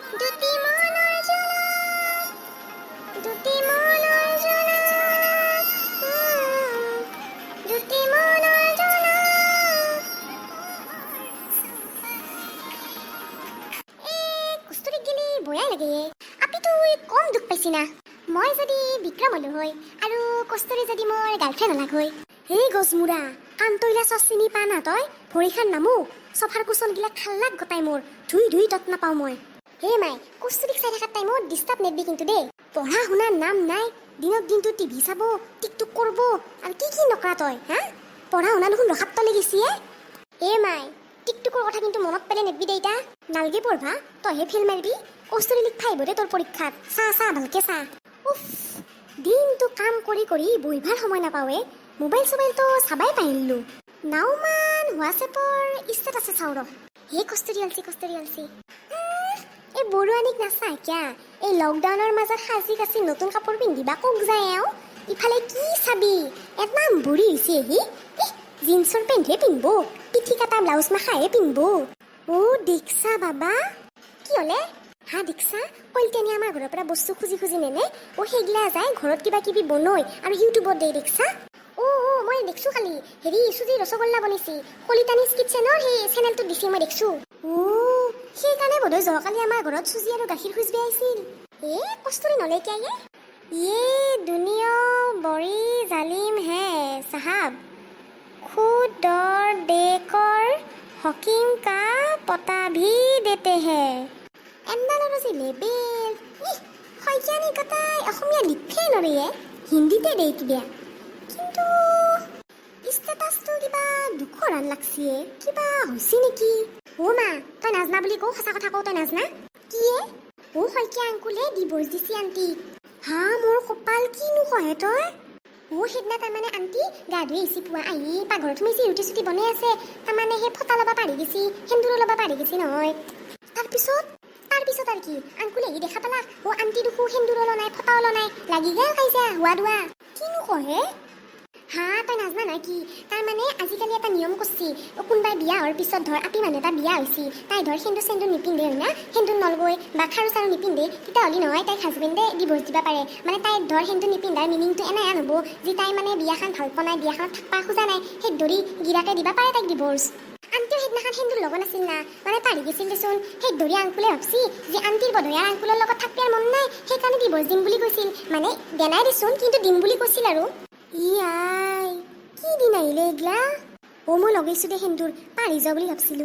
দুটি মনৰ জ্বলা, দুটি মনৰ জ্বলা, দুটি মনৰ জ্বলা। কষ্টুৰিক গেলি বয়াই লাগে। আপিতো কম দুখ পাইছি না। মই যদি বিক্ৰম হলো হয় আৰু কষ্টুৰি যদি মোৰ গাৰ্লফ্ৰেণ্ড হলাক হয়। হে গছমুৰা কান্তইলা চচ চিনি পা না তই? ভৰিখান নামো চফাৰ কুচন গিলা খাল্লাক গতাই মোৰ ধুই ধুই তত নাপাও মই। হে মাই কষ্টুৰিক চাই থকাৰ টাইমত ডিষ্টাৰ্ব নেদবি কিন্তু দেই। পঢ়া শুনাৰ নাম নাই, দিনত দিনটো টিভি চাব, টিকটক কৰিব আৰু কি নকৰা তই হা? পঢ়া শুনা দেখোন ৰখাত তলে গেছি হে মাই। টিকটকৰ কথা কিন্তু মনত পেলাই নেদবি দেইতা। নালগে পঢ়বা, তইহে ফেল মাৰিবি। কষ্টুৰি লিখা আহিব দে তোৰ পৰীক্ষাত। চা ভালকে চা। উফ, দিনটো কাম কৰি কৰি বহিবাৰ সময় নাপাৱে। মোবাইল চোবাইলটো চাবাই পাৰিলো। নাওমান হোৱাটছএপৰ ষ্টেটাছে চাওঁ ৰ। হে কষ্টুৰি আলছি। এই বৰুৱানীক নাচা কিয়া? এই লকডাউনৰ মাজত সাজি কাচি নতুন কাপোৰ পিন্ধিবা কক যায় এওঁ। ইফালে কি চাবি এটা বুঢ়ী হৈছে হি। জিন্সৰ পেণ্টহে পিন্ধব, পিঠি কাটা ব্লাউজ মাখাহে পিন্ধব। দেখছা বাবা কি হলে? হা দেখছা কইলতেনি আমাৰ ঘৰৰ পৰা বস্তু খুজি নেনে। সেইগিলা যায় ঘৰত কিবা কিবি বনয় আৰু ইউটিউবত দেই দেখছা। মই দেখছো খালি হেৰি চুজি ৰসগোল্লা বনাইছি কলিতানিজ কিটচেনৰ সেই চেনেলটো দিছি মই দেখছো। সেইকাৰণে বোধহয় যোৱাকালি আমাৰ ঘৰত চুজি আৰু গাখীৰ খুজবি আহিছিল। কষ্টুৰি নলে কিয়া দুনিয়া বৰি জালিম হে চাহাব। খুদ দৰ দেকৰ হকিম কা পতা ভি দেতে হে। এন্দালৰ যে লেবেল শইকীয়ানী কটাই অসমীয়া লিখেই নৰিয়ে, হিন্দীতে দেই কিবা। কিন্তু ষ্টেটাছটো কিবা দুখৰ আন লাগছি। কিবা হৈছে নেকি? মা তই নাজনা বুলি কওঁ, সঁচা কথা কওঁ তই নাজনা কিয়ে? শইকীয়া আংকুলে ডিভোৰ্চ দিছি আণ্টি। হা মোৰ কপাল কিনো কহে তই? সেইদিনা তাৰমানে আণ্টি গা ধুই আহিছি পুৱা আহি পাকঘৰত সোমাইছি, ৰুটি চুটি বনাই আছে। তাৰমানে সেই ফটা ল'বা পাৰি গেছি, সেন্দুৰো ল'বা পাৰি গেছি নহয়। তাৰপিছত আৰু কি আংকুলে আহি দেখা পালা আণ্টি দেখো সেন্দুৰো ল নাই ফটাও ল নাই, লাগি গেল কাইজা হোৱা দোৱা। কিনো কহে? হা তই নাজনা নাই কি? তাৰমানে আজিকালি এটা নিয়ম কৰছি, কোনোবাই বিয়া হোৱাৰ পিছত ধৰ আপি মানুহ এটা বিয়া হৈছি, তাই ধৰ সেন্দুৰ চেন্দুৰ নিপিন্ধে হয় না, সেন্দুৰ নলগৈ বা খাৰু চাৰু নিপিন্ধে, তেতিয়াহ'লে নহয় তাইক হাজবেণ্ডে ডিভোৰ্চ দিব পাৰে। মানে তাই ধৰ সেন্দুৰ নিপিন্ধাৰ মিনিংটো এনাই হ'ব যে তাই মানে বিয়াখন ভাল পোৱা নাই, বিয়াখনত থাকবা খোজা নাই, সেই ধৰি গিৰাকে দিব পাৰে তাইক ডিভোৰ্চ। আণ্টিও সেইদিনাখন সেন্দুৰ ল'ব নাছিল না, মানে পাৰি গৈছিল দেচোন। সেই ধৰি আংকুলে ভাবছি যে আণ্টিৰ বধয়া আংকুলৰ লগত থাকবাৰ মন নাই, সেইকাৰণে ডিভোৰ্চ দিম বুলি কৈছিল। মানে দেনাই দেচোন কিন্তু দিম বুলি কৈছিল আৰু। আই কি দিন আহিলে এইগিলা? মই লগাইছো দে সেন্দুৰ পাৰি যাওঁ বুলি ভাবছিলো